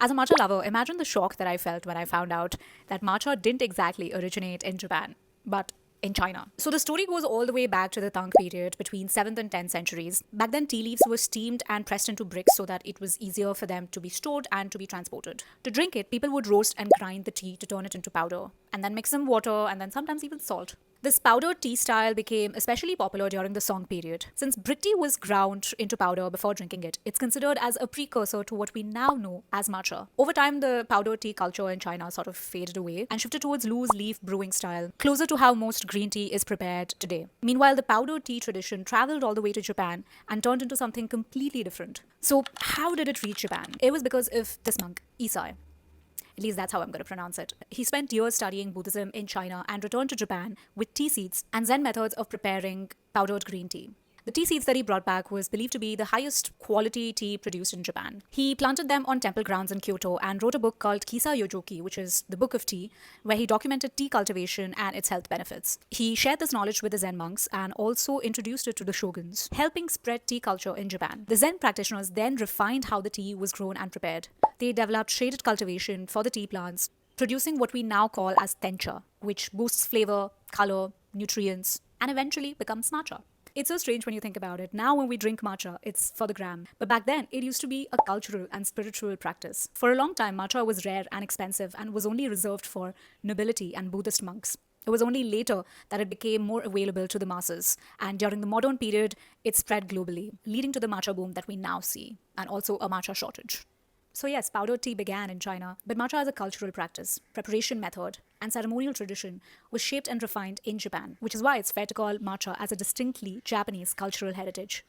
As a matcha lover, imagine the shock that I felt when I found out that matcha didn't exactly originate in Japan, but in China. So the story goes all the way back to the Tang period between 7th and 10th centuries. Back then, tea leaves were steamed and pressed into bricks so that it was easier for them to be stored and to be transported. To drink it, people would roast and grind the tea to turn it into powder, and then mix some water and then sometimes even salt. This powdered tea style became especially popular during the Song period. Since brick tea was ground into powder before drinking it, it's considered as a precursor to what we now know as matcha. Over time, the powdered tea culture in China sort of faded away and shifted towards loose leaf brewing style, closer to how most green tea is prepared today. Meanwhile, the powdered tea tradition traveled all the way to Japan and turned into something completely different. So, how did it reach Japan? It was because of this monk, Isai. At least that's how I'm going to pronounce it. He spent years studying Buddhism in China and returned to Japan with tea seeds and Zen methods of preparing powdered green tea. The tea seeds that he brought back was believed to be the highest quality tea produced in Japan. He planted them on temple grounds in Kyoto and wrote a book called Kisa Yojoki, which is the Book of Tea, where he documented tea cultivation and its health benefits. He shared this knowledge with the Zen monks and also introduced it to the shoguns, helping spread tea culture in Japan. The Zen practitioners then refined how the tea was grown and prepared. They developed shaded cultivation for the tea plants, producing what we now call as tencha, which boosts flavor, color, nutrients, and eventually becomes matcha. It's so strange when you think about it. Now, when we drink matcha, it's for the gram. But back then, it used to be a cultural and spiritual practice. For a long time, matcha was rare and expensive and was only reserved for nobility and Buddhist monks. It was only later that it became more available to the masses. And during the modern period, it spread globally, leading to the matcha boom that we now see, and also a matcha shortage. So yes, powdered tea began in China, but matcha as a cultural practice, preparation method, and ceremonial tradition was shaped and refined in Japan, which is why it's fair to call matcha as a distinctly Japanese cultural heritage.